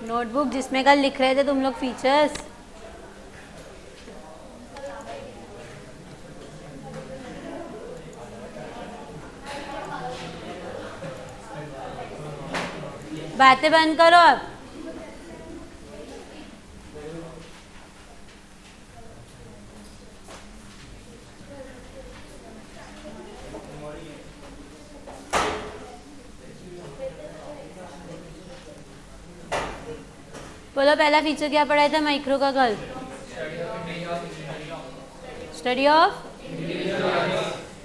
Notebook जिसमें कल लिख रहे थे तुम लोग फीचर्स। बातें बंद करो अब। बोलो पहला फीचर क्या पढ़ाया था माइक्रो का कल? Study of.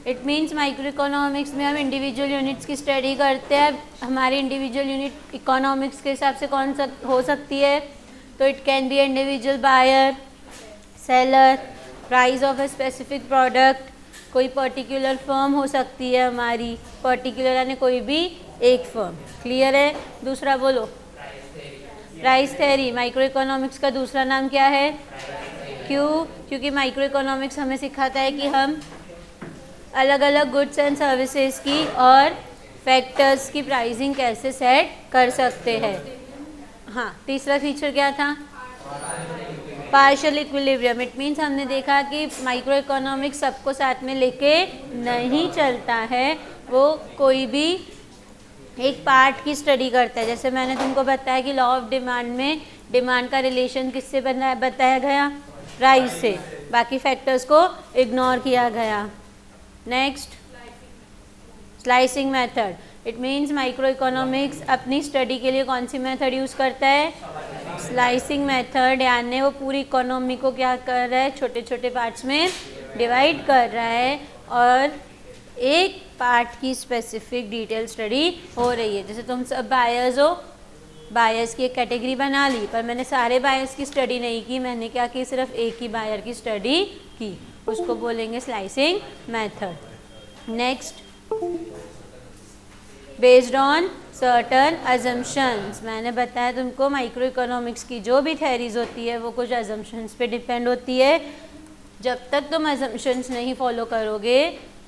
It means micro economics में हम इंडिविजुअल यूनिट्स की स्टडी करते हैं। हमारी इंडिविजुअल यूनिट इकोनॉमिक्स के हिसाब से कौन सा हो सकती है? तो it can be individual buyer, seller, price of a specific product, कोई पर्टिकुलर फर्म हो सकती है हमारी, पर्टिकुलर यानी कोई भी एक फर्म। क्लियर है? दूसरा बोलो। Price theory. माइक्रो इकोनॉमिक्स का दूसरा नाम क्या है? क्यों? क्योंकि माइक्रो इकोनॉमिक्स हमें सिखाता है कि हम अलग अलग गुड्स एंड सर्विसेज की और फैक्टर्स की प्राइसिंग कैसे सेट कर सकते हैं। हाँ, तीसरा फीचर क्या था? Partial equilibrium. इट मीन्स हमने देखा कि माइक्रो इकोनॉमिक्स सबको साथ में लेके नहीं चलता है, वो कोई भी एक पार्ट की स्टडी करता है। जैसे मैंने तुमको बताया कि लॉ ऑफ डिमांड में डिमांड का रिलेशन किससे बताया गया? प्राइस से। बाकी फैक्टर्स को इग्नोर किया गया। Next, slicing method. It means micro economics अपनी स्टडी के लिए कौन सी मेथड यूज़ करता है? Slicing method. यानी वो पूरी इकोनॉमी को क्या कर रहा है? छोटे छोटे पार्ट्स में डिवाइड कर रहा है और एक पार्ट की स्पेसिफिक डिटेल स्टडी हो रही है। जैसे तुम सब बायर्स हो, बायर्स की एक कैटेगरी बना ली, पर मैंने सारे बायर्स की स्टडी नहीं की। मैंने क्या की? सिर्फ एक ही बायर की स्टडी की। उसको बोलेंगे slicing method. Next, based on certain assumptions. मैंने बताया तुमको माइक्रो इकोनॉमिक्स की जो भी थेरीज होती है वो कुछ अजम्पशंस पे डिपेंड होती है। जब तक तुम अजम्पशंस नहीं फॉलो करोगे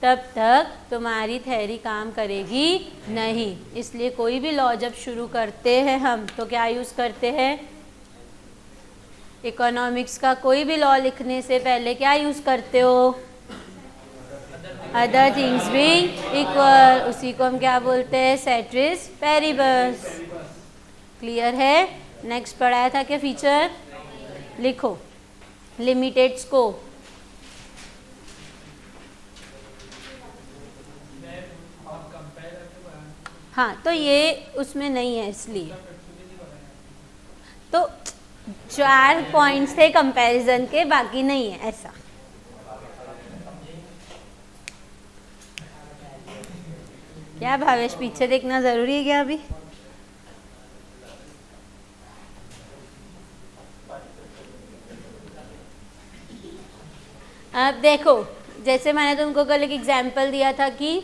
तब तक तुम्हारी थेरी काम करेगी नहीं। इसलिए कोई भी लॉ जब शुरू करते हैं हम तो क्या यूज़ करते हैं? इकोनॉमिक्स का कोई भी लॉ लिखने से पहले क्या यूज़ करते हो? Other things being equal. उसी को हम क्या बोलते हैं? सेट्रिस पेरिबस। क्लियर है? नेक्स्ट पढ़ाया था क्या फीचर? लिखो। Limited scope. हाँ, तो ये उसमें नहीं है इसलिए। तो 4 पॉइंट्स थे कंपैरिजन के, बाकी नहीं है ऐसा। क्या भावेश, पीछे देखना जरूरी है क्या अभी? अब देखो, जैसे मैंने तुमको कल एक एग्जाम्पल दिया था कि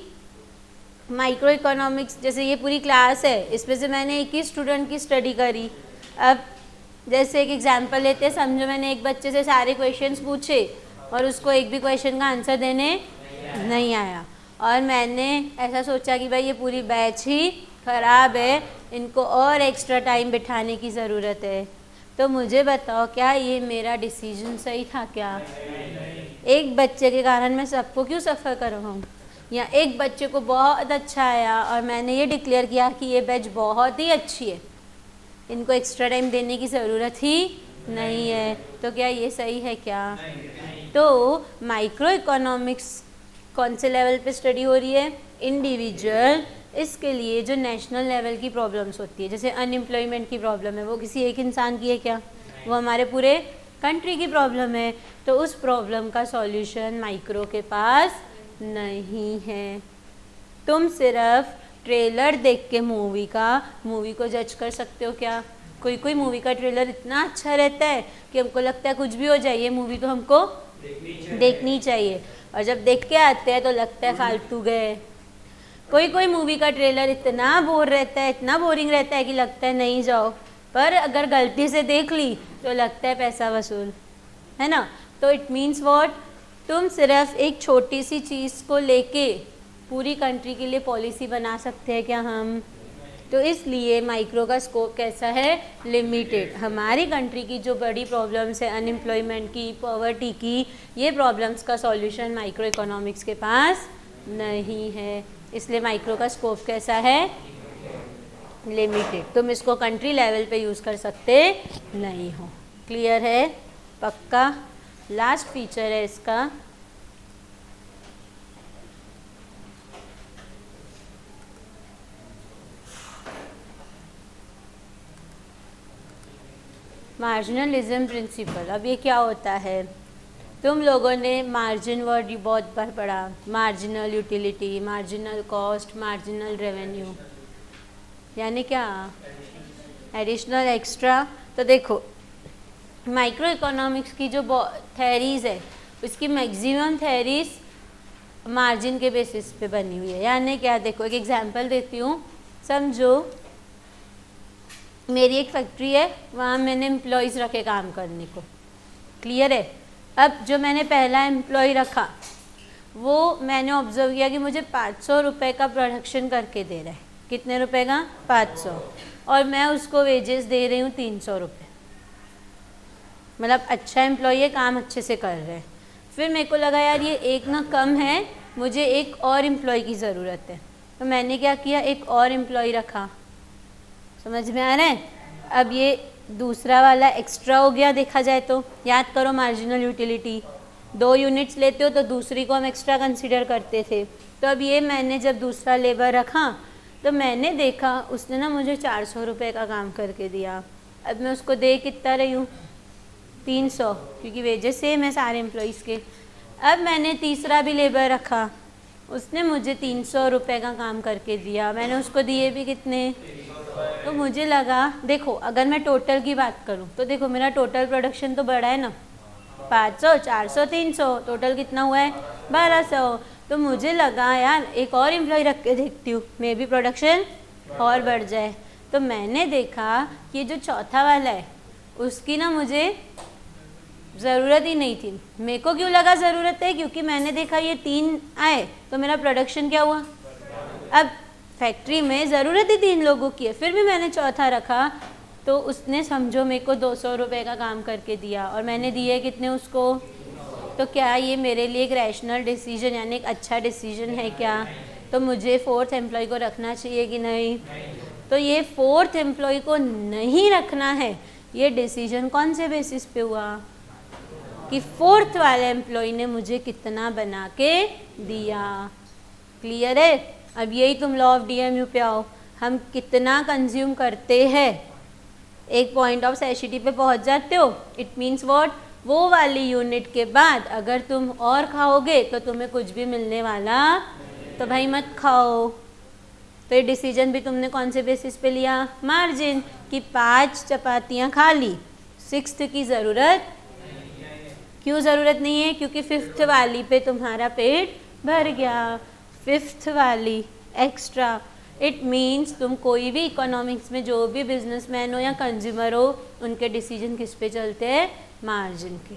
माइक्रो इकोनॉमिक्स, जैसे ये पूरी क्लास है, इसमें से मैंने एक ही स्टूडेंट की स्टडी करी। अब जैसे एक एग्जाम्पल लेते हैं, समझो मैंने एक बच्चे से सारे क्वेश्चंस पूछे और उसको एक भी क्वेश्चन का आंसर देने नहीं आया, और मैंने ऐसा सोचा कि भाई ये पूरी बैच ही ख़राब है, इनको और एक्स्ट्रा टाइम बिठाने की ज़रूरत है। तो मुझे बताओ, क्या ये मेरा डिसीजन सही था क्या? एक बच्चे के कारण मैं सबको क्यों सफ़र कराऊँ? या एक बच्चे को बहुत अच्छा आया और मैंने ये डिक्लेयर किया कि ये बैच बहुत ही अच्छी है, इनको एक्स्ट्रा टाइम देने की ज़रूरत ही नहीं है। तो क्या ये सही है क्या? तो माइक्रो इकोनॉमिक्स कौन से लेवल पे स्टडी हो रही है? इंडिविजुअल। इसके लिए जो नेशनल लेवल की प्रॉब्लम्स होती है, जैसे अनएम्प्लॉयमेंट की प्रॉब्लम है, वो किसी एक इंसान की है क्या? वो हमारे पूरे कंट्री की प्रॉब्लम है। तो उस प्रॉब्लम का सॉल्यूशन माइक्रो के पास नहीं है। तुम सिर्फ ट्रेलर देख के मूवी को जज कर सकते हो क्या? कोई कोई मूवी का ट्रेलर इतना अच्छा रहता है कि हमको लगता है कुछ भी हो जाए, ये मूवी तो हमको देखनी चाहिए, और जब देख के आते हैं तो लगता है फालतू गए। कोई कोई मूवी का ट्रेलर इतना बोर रहता है, इतना बोरिंग रहता है कि लगता है नहीं जाओ, पर अगर गलती से देख ली तो लगता है पैसा वसूल, है ना? तो इट मीन्स व्हाट? तुम सिर्फ एक छोटी सी चीज़ को लेके पूरी कंट्री के लिए पॉलिसी बना सकते हैं क्या हम? तो इसलिए माइक्रो का स्कोप कैसा है, लिमिटेड। हमारी कंट्री की जो बड़ी प्रॉब्लम्स है अनएम्प्लॉयमेंट की, पॉवर्टी की, ये प्रॉब्लम्स का सॉल्यूशन माइक्रो इकोनॉमिक्स के पास नहीं है, इसलिए माइक्रो का स्कोप कैसा है, लिमिटेड। तुम इसको कंट्री लेवल पे यूज़ कर सकते नहीं हो। क्लियर है, पक्का। लास्ट फीचर है इसका, मार्जिनलिज्म प्रिंसिपल। अब ये क्या होता है, तुम लोगों ने मार्जिन वर्ड बहुत बार पढ़ा, marginal utility, marginal cost, marginal revenue, यानी क्या, एडिशनल, एक्स्ट्रा। तो देखो माइक्रो इकोनॉमिक्स की जो थेरीज है उसकी मैक्सिमम थेरीज मार्जिन के बेसिस पे बनी हुई है। यानी क्या, देखो एक एग्जांपल देती हूँ। समझो मेरी एक फैक्ट्री है, वहाँ मैंने एम्प्लॉयज़ रखे काम करने को। क्लियर है। अब जो मैंने पहला एम्प्लॉय रखा वो मैंने ऑब्जर्व किया कि मुझे 500 रुपये का प्रोडक्शन करके दे रहा है। कितने रुपए का, 500, और मैं उसको वेजेस दे रही हूँ 300 रुपये। मतलब अच्छा एम्प्लॉय है, काम अच्छे से कर रहे हैं। फिर मेरे को लगा यार ये एक ना कम है, मुझे एक और एम्प्लॉय की ज़रूरत है। तो मैंने क्या किया, एक और एम्प्लॉय रखा। समझ में आ रहा है। अब ये दूसरा वाला एक्स्ट्रा हो गया देखा जाए तो। याद करो मार्जिनल यूटिलिटी, 2 यूनिट्स लेते हो तो दूसरी को हम एक्स्ट्रा कंसीडर करते थे। तो अब ये मैंने जब दूसरा लेबर रखा तो मैंने देखा उसने ना मुझे 400 रुपये का काम करके दिया। अब मैं उसको दे कितना रही हूँ, 300, क्योंकि वेजेस सेम है सारे एम्प्लॉयज़ के। अब मैंने तीसरा भी लेबर रखा, उसने मुझे 300 रुपये का काम करके दिया। मैंने उसको दिए भी कितने, तो मुझे लगा, देखो अगर मैं टोटल की बात करूं तो देखो मेरा टोटल प्रोडक्शन तो बड़ा है ना, 500, 400, 300, टोटल कितना हुआ है, 1200। तो मुझे लगा यार एक और एम्प्लॉय रख के देखती हूँ, मे भी प्रोडक्शन और बढ़ जाए। तो मैंने देखा कि ये जो चौथा वाला है उसकी ना मुझे ज़रूरत ही नहीं थी। मेरे को क्यों लगा ज़रूरत है, क्योंकि मैंने देखा ये 3 आए तो मेरा प्रोडक्शन क्या हुआ। अब फैक्ट्री में ज़रूरत ही 3 लोगों की है, फिर भी मैंने चौथा रखा तो उसने समझो मेरे को 200 रुपये का काम करके दिया, और मैंने दिए कितने उसको। तो क्या ये मेरे लिए एक रैशनल डिसीजन यानी एक अच्छा डिसीजन है क्या। तो मुझे 4th एम्प्लॉय को रखना चाहिए कि नहीं। तो ये 4th एम्प्लॉय को नहीं रखना है, ये डिसीजन कौन से बेसिस पे हुआ कि 4th वाले एम्प्लॉय ने मुझे कितना बना के दिया। क्लियर है। अब यही तुम लॉ ऑफ डीएमयू पे आओ, हम कितना कंज्यूम करते हैं, एक पॉइंट ऑफ सैशिटी पे पहुंच जाते हो। इट मीन्स व्हाट, वो वाली यूनिट के बाद अगर तुम और खाओगे तो तुम्हें कुछ भी मिलने वाला, तो भाई मत खाओ। तो ये डिसीजन भी तुमने कौन से बेसिस पे लिया, मार्जिन, कि 5 चपातियाँ खा ली, 6th की ज़रूरत क्यों ज़रूरत नहीं है, क्योंकि 5th वाली पे तुम्हारा पेट भर गया, 5th वाली एक्स्ट्रा। इट मीन्स तुम कोई भी इकोनॉमिक्स में जो भी बिजनेसमैन हो या कंज्यूमर हो, उनके डिसीजन किस पे चलते हैं, मार्जिन के।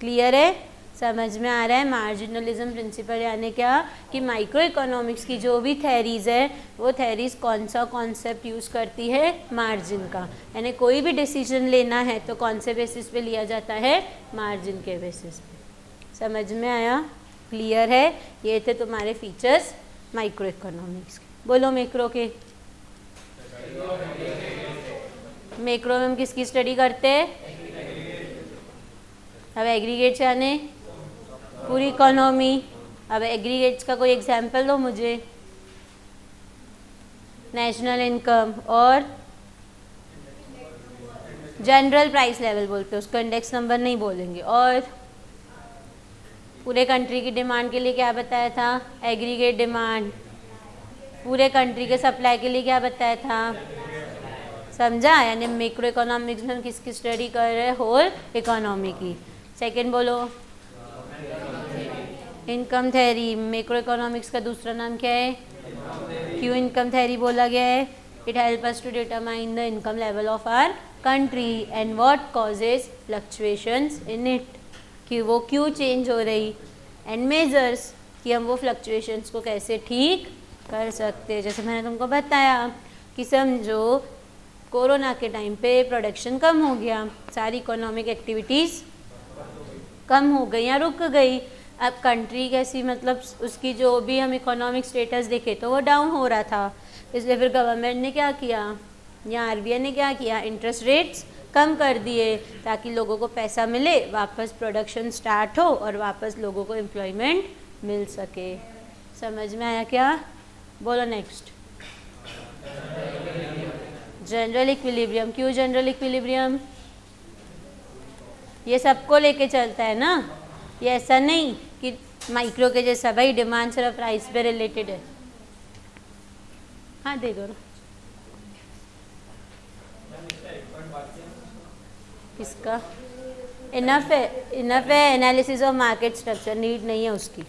क्लियर है, समझ में आ रहा है। मार्जिनलिज्म प्रिंसिपल यानी क्या कि माइक्रो इकोनॉमिक्स की जो भी थेरीज है वो थेरीज कौन सा कॉन्सेप्ट यूज़ करती है, मार्जिन का। यानी कोई भी डिसीजन लेना है तो कौन से बेसिस पे लिया जाता है, मार्जिन के बेसिस पे। समझ में आया, क्लियर है। ये थे तुम्हारे फीचर्स माइक्रो इकोनॉमिक्स के। बोलो मैक्रो के। मैक्रो में हम किसकी स्टडी करते हैं, अब एग्रीगेट्स यानी पूरी इकोनॉमी। अब एग्रीगेट्स का कोई एग्जाम्पल दो मुझे। नेशनल इनकम और जनरल प्राइस लेवल बोलते हैं उसको, इंडेक्स नंबर नहीं बोलेंगे। और पूरे कंट्री की डिमांड के लिए क्या बताया था, एग्रीगेट डिमांड। पूरे कंट्री के सप्लाई के लिए क्या बताया था, समझा। यानी मैक्रो इकोनॉमिक्स में हम किसकी स्टडी कर रहे हैं, होल इकोनॉमी की। सेकंड बोलो, इनकम थ्योरी। मैक्रो इकोनॉमिक्स का दूसरा नाम क्या है, क्यों इनकम थ्योरी बोला गया है, it help us to determine the income level of our country and what causes fluctuations in it, कि वो क्यों चेंज हो रही, एंड मेजर्स, कि हम वो फ्लक्चुएशंस को कैसे ठीक कर सकते हैं। जैसे मैंने तुमको बताया कि समझो कोरोना के टाइम पे प्रोडक्शन कम हो गया, सारी इकोनॉमिक एक्टिविटीज़ कम हो गई या रुक गई। अब कंट्री कैसी, मतलब उसकी जो भी हम इकोनॉमिक स्टेटस देखें तो वो डाउन हो रहा था, इसलिए फिर गवर्नमेंट ने क्या किया या आरबीआई ने क्या किया, इंटरेस्ट रेट्स कम कर दिए ताकि लोगों को पैसा मिले, वापस प्रोडक्शन स्टार्ट हो और वापस लोगों को एम्प्लॉयमेंट मिल सके। समझ में आया क्या? बोलो नेक्स्ट। General equilibrium. क्यों जनरल इक्विलिब्रियम? ये सबको लेके चलता है ना, ये ऐसा नहीं कि माइक्रो के जैसा भाई डिमांड सिर्फ प्राइस पे रिलेटेड है। हाँ दे दो ना। किसका? इनफ है, इनफ है। Analysis of market structure need नहीं है उसकी।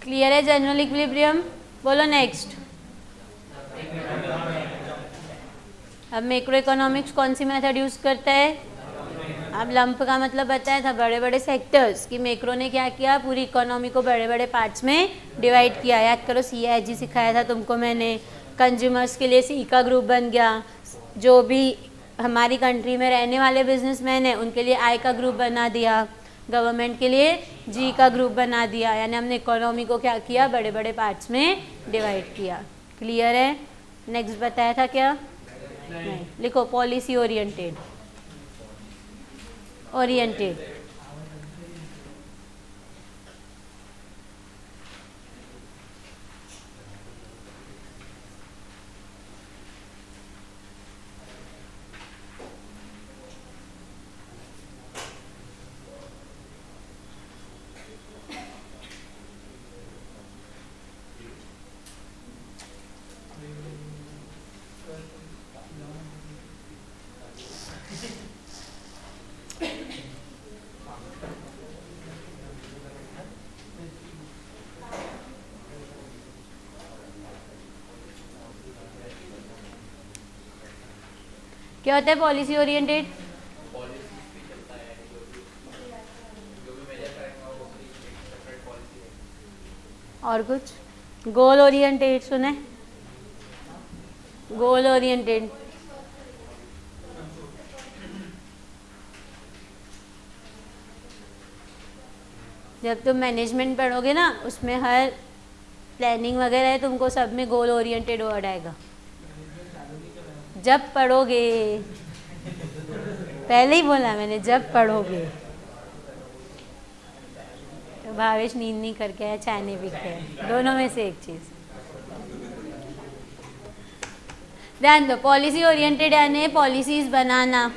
क्लियर है जनरल इक्विलिब्रियम? बोलो नेक्स्ट। अब मैक्रो इकोनॉमिक्स कौन सी मेथड यूज़ करता है? अब लंप का मतलब बताया था, बड़े बड़े सेक्टर्स कि मैक्रो ने क्या किया, पूरी इकोनॉमी को बड़े बड़े पार्ट्स में डिवाइड किया। याद करो CIG सिखाया था तुमको मैंने। कंज्यूमर्स के लिए C का ग्रुप बन गया, जो भी हमारी कंट्री में रहने वाले बिजनेसमैन हैं उनके लिए I का ग्रुप बना दिया, गवर्नमेंट के लिए G का ग्रुप बना दिया। यानी हमने इकोनॉमी को क्या किया, बड़े बड़े पार्ट्स में डिवाइड किया। क्लियर है? नेक्स्ट बताया था क्या? नहीं। लिखो पॉलिसी ओरिएंटेड। ओरिएंटेड क्या होता है पॉलिसी ओरिएंटेड? और कुछ? गोल ओरिएंटेड सुने? गोल ओरिएंटेड जब तुम मैनेजमेंट पढ़ोगे ना, उसमें हर प्लानिंग वगैरह है, तुमको सब में गोल ओरिएंटेड वर्ड आएगा जब पढ़ोगे। पहले ही बोला मैंने, जब पढ़ोगे। तो भावेश नींद नहीं करके आया, चाय नहीं पी के आया, दोनों में से एक चीज़। ध्यान दो, पॉलिसी ओरिएंटेड यानी पॉलिसीज बनाना,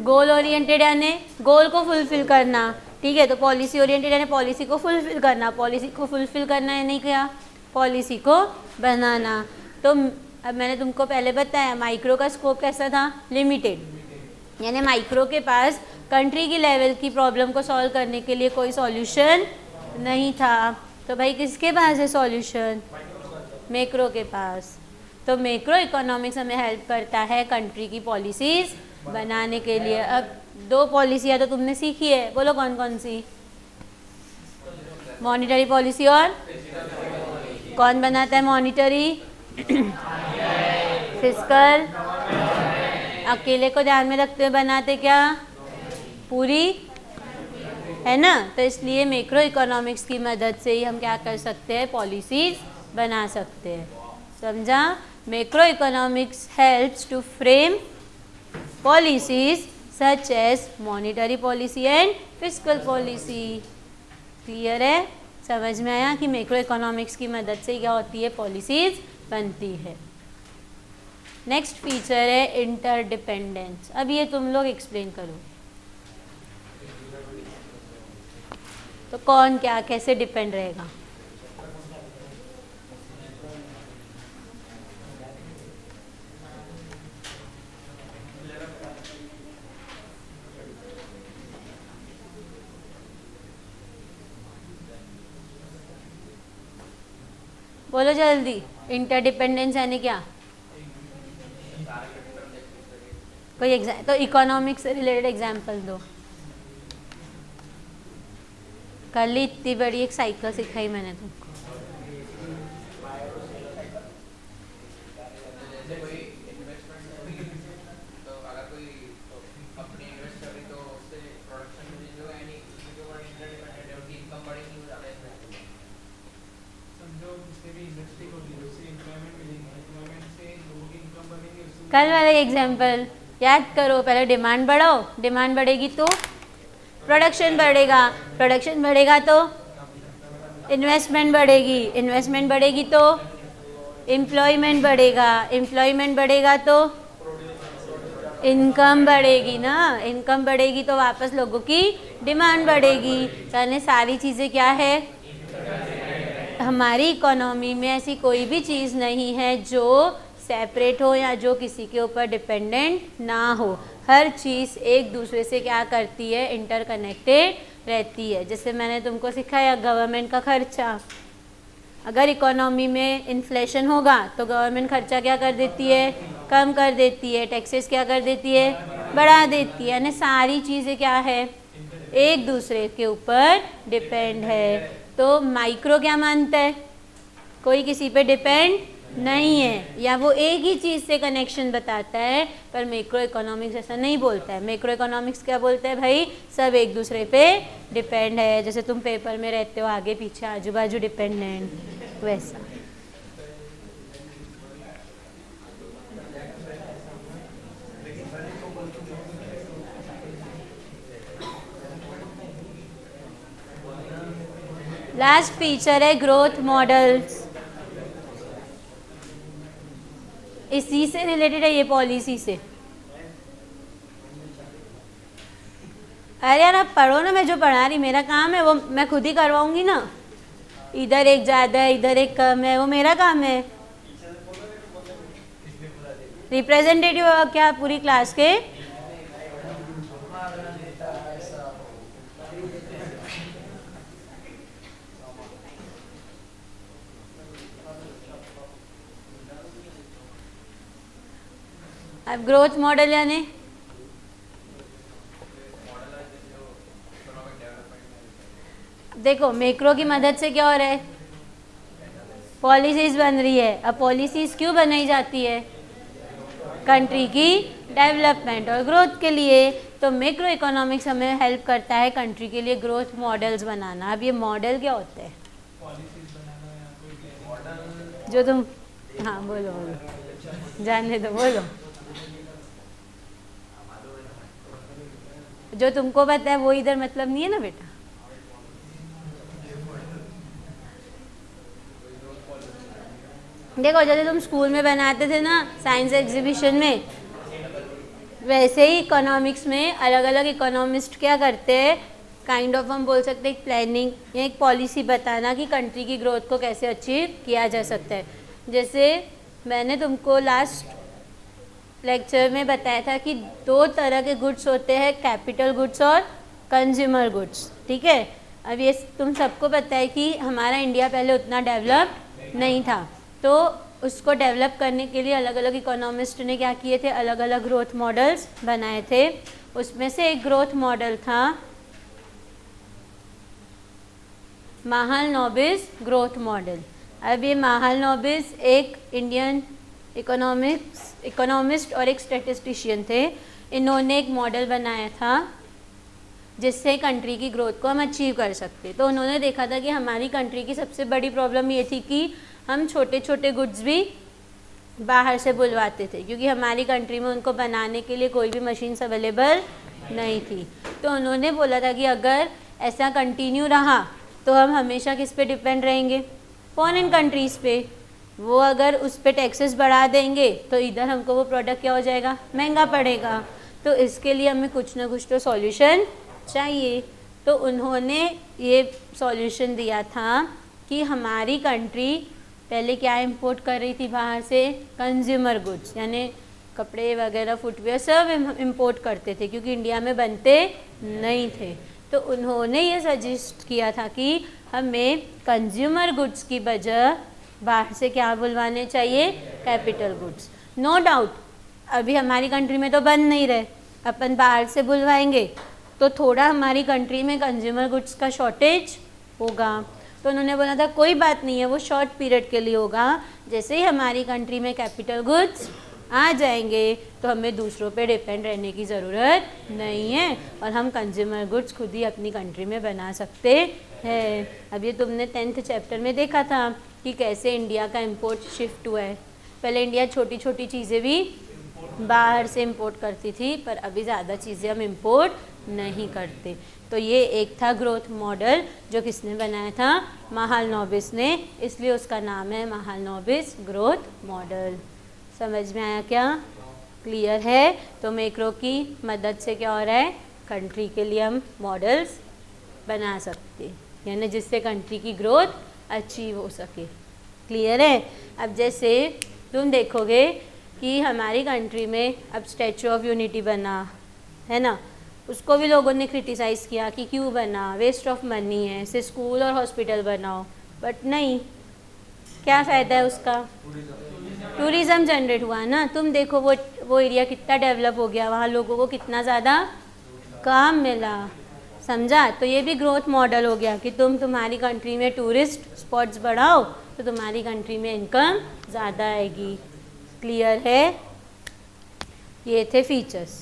गोल ओरिएंटेड यानी गोल को फुलफिल करना। ठीक है, तो पॉलिसी ओरिएंटेड यानी पॉलिसी को फुलफिल करना। पॉलिसी को फुलफिल करना है नहीं क्या, पॉलिसी को बनाना। तो अब मैंने तुमको पहले बताया माइक्रो का स्कोप कैसा था, लिमिटेड। यानी माइक्रो के पास कंट्री की लेवल की प्रॉब्लम को सॉल्व करने के लिए कोई सॉल्यूशन नहीं था। तो भाई किसके पास है सॉल्यूशन? मैक्रो के पास। तो मैक्रो इकोनॉमिक्स हमें हेल्प करता है कंट्री की पॉलिसीज बनाने के लिए। अब दो पॉलिसियाँ तो तुमने सीखी है, बोलो कौन कौन सी? मॉनिटरी पॉलिसी और कौन बनाता है मॉनिटरी? फिस्कल। अकेले को ध्यान में रखते हुए बनाते क्या? पूरी, है ना। तो इसलिए मैक्रो इकोनॉमिक्स की मदद से ही हम क्या कर सकते हैं, पॉलिसीज बना सकते हैं। समझा? Macro economics helps to frame policies such as monetary policy and fiscal policy. Clear है? समझ में आया कि मैक्रो इकोनॉमिक्स की मदद से क्या होती है, पॉलिसीज बनती है। नेक्स्ट फीचर है इंटरडिपेंडेंस। अब ये तुम लोग एक्सप्लेन करो, तो कौन क्या कैसे डिपेंड रहेगा? बोलो जल्दी, इंटरडिपेंडेंस यानी क्या? कोई तो इकोनॉमिक्स से रिलेटेड एग्जांपल दो। कल ही इतनी बड़ी एक साइकिल सिखाई मैंने तुमको। कल वाला एग्जाम्पल याद करो, पहले डिमांड बढ़ाओ, डिमांड बढ़ेगी तो प्रोडक्शन बढ़ेगा, प्रोडक्शन बढ़ेगा तो इन्वेस्टमेंट बढ़ेगी, इन्वेस्टमेंट बढ़ेगी तो एम्प्लॉयमेंट बढ़ेगा, एम्प्लॉयमेंट बढ़ेगा तो इनकम बढ़ेगी ना, इनकम बढ़ेगी तो वापस लोगों की डिमांड बढ़ेगी। यानी सारी चीज़ें क्या है, हमारी इकोनॉमी में ऐसी कोई भी चीज़ नहीं है जो सेपरेट हो या जो किसी के ऊपर डिपेंडेंट ना हो। हर चीज़ एक दूसरे से क्या करती है, इंटरकनेक्टेड रहती है। जैसे मैंने तुमको सिखाया गवर्नमेंट का खर्चा, अगर इकोनॉमी में इन्फ्लेशन होगा तो गवर्नमेंट खर्चा क्या कर देती है, कम कर देती है, टैक्सेस क्या कर देती है, बढ़ा देती है। यानी सारी चीज़ें क्या है, एक दूसरे के ऊपर डिपेंड है। तो माइक्रो क्या मानता है, कोई किसी पे डिपेंड नहीं है, या वो एक ही चीज़ से कनेक्शन बताता है। पर मैक्रो इकोनॉमिक्स ऐसा नहीं बोलता है। मैक्रो इकोनॉमिक्स क्या बोलता है, भाई सब एक दूसरे पे डिपेंड है। जैसे तुम पेपर में रहते हो, आगे पीछे आजू बाजू डिपेंडेंट, वैसा। लास्ट फीचर है ग्रोथ मॉडल्स। इसी से रिलेटेड है ये, पॉलिसी से। अरे यार आप पढ़ो ना, मैं जो पढ़ा रही, मेरा काम है वो मैं खुद ही करवाऊंगी ना। इधर एक ज़्यादा है, इधर एक कम है, वो मेरा काम है। रिप्रेजेंटेटिव क्या पूरी क्लास के, अब ग्रोथ मॉडल यानी देखो मैक्रो की मदद से क्या हो रहा है, पॉलिसीज बन रही है। अब पॉलिसीज क्यों बनाई जाती है, कंट्री की डेवलपमेंट और ग्रोथ के लिए। तो मैक्रो इकोनॉमिक्स हमें हेल्प करता है कंट्री के लिए ग्रोथ मॉडल्स बनाना। अब ये मॉडल क्या होते हैं, जो तुम, हाँ बोलो बोलो, जानने दो, बोलो। जो तुमको पता है वो इधर मतलब नहीं है ना बेटा। देखो जैसे तुम स्कूल में बनाते थे ना साइंस एग्जीबिशन में, वैसे ही इकोनॉमिक्स में अलग अलग इकोनॉमिस्ट क्या करते हैं, काइंड ऑफ हम बोल सकते हैं एक प्लानिंग या एक पॉलिसी बताना कि कंट्री की ग्रोथ को कैसे अचीव किया जा सकता है। जैसे मैंने तुमको लास्ट लेक्चर में बताया था कि दो तरह के गुड्स होते हैं, कैपिटल गुड्स और कंज्यूमर गुड्स, ठीक है। अब ये तुम सबको पता है कि हमारा इंडिया पहले उतना डेवलप नहीं था, तो उसको डेवलप करने के लिए अलग अलग इकोनॉमिस्ट ने क्या किए थे, अलग अलग ग्रोथ मॉडल्स बनाए थे। उसमें से एक ग्रोथ मॉडल था महालनोबिस ग्रोथ मॉडल। अब ये महालनोबिस एक इंडियन इकोनॉमिस्ट और एक स्टैटिस्टिशियन थे। इन्होंने एक मॉडल बनाया था जिससे कंट्री की ग्रोथ को हम अचीव कर सकते। तो उन्होंने देखा था कि हमारी कंट्री की सबसे बड़ी प्रॉब्लम ये थी कि हम छोटे छोटे गुड्स भी बाहर से बुलवाते थे, क्योंकि हमारी कंट्री में उनको बनाने के लिए कोई भी मशीन्स अवेलेबल नहीं थी। तो उन्होंने बोला था कि अगर ऐसा कंटिन्यू रहा तो हम हमेशा किस पे डिपेंड रहेंगे, फॉरेन कंट्रीज़ पे। वो अगर उस पर टैक्सेस बढ़ा देंगे तो इधर हमको वो प्रोडक्ट क्या हो जाएगा, महंगा पड़ेगा। तो इसके लिए हमें कुछ ना कुछ तो सॉल्यूशन चाहिए। तो उन्होंने ये सॉल्यूशन दिया था कि हमारी कंट्री पहले क्या इंपोर्ट कर रही थी बाहर से, कंज्यूमर गुड्स, यानी कपड़े वगैरह फुटवेयर सब इंपोर्ट करते थे क्योंकि इंडिया में बनते नहीं थे। तो उन्होंने ये सजेस्ट किया था कि हमें कंज्यूमर गुड्स की बजाय बाहर से क्या बुलवाने चाहिए, कैपिटल गुड्स। नो डाउट अभी हमारी कंट्री में तो बन नहीं रहे, अपन बाहर से बुलवाएंगे तो थोड़ा हमारी कंट्री में कंज्यूमर गुड्स का शॉर्टेज होगा। तो उन्होंने बोला था कोई बात नहीं है, वो शॉर्ट पीरियड के लिए होगा। जैसे ही हमारी कंट्री में कैपिटल गुड्स आ जाएंगे तो हमें दूसरों पे डिपेंड रहने की ज़रूरत नहीं है और हम कंज्यूमर गुड्स खुद ही अपनी कंट्री में बना सकते हैं। अब ये तुमने 10th चैप्टर में देखा था कि कैसे इंडिया का इंपोर्ट शिफ्ट हुआ है। पहले इंडिया छोटी छोटी चीज़ें भी बाहर से इंपोर्ट करती थी, पर अभी ज़्यादा चीज़ें हम इंपोर्ट नहीं करते। तो ये एक था ग्रोथ मॉडल जो किसने बनाया था, महालनोबिस ने, इसलिए उसका नाम है महालनोबिस ग्रोथ मॉडल। समझ में आया क्या? क्लियर है? तो मैक्रो की मदद से क्या हो रहा है, कंट्री के लिए हम मॉडल्स बना सकते, यानी जिससे कंट्री की ग्रोथ अचीव हो सके। क्लियर है? अब जैसे तुम देखोगे कि हमारी कंट्री में अब स्टैचू ऑफ यूनिटी बना है ना, उसको भी लोगों ने क्रिटिसाइज़ किया कि क्यों बना, वेस्ट ऑफ मनी है, इसे स्कूल और हॉस्पिटल बनाओ। बट नहीं, क्या फ़ायदा है उसका, टूरिज़्म जनरेट हुआ ना। तुम देखो वो एरिया कितना डेवलप हो गया, वहाँ लोगों को कितना ज़्यादा काम मिला। समझा? तो ये भी ग्रोथ मॉडल हो गया कि तुम्हारी कंट्री में टूरिस्ट स्पॉट्स बढ़ाओ तो तुम्हारी कंट्री में इनकम ज़्यादा आएगी। क्लियर है? ये थे फीचर्स।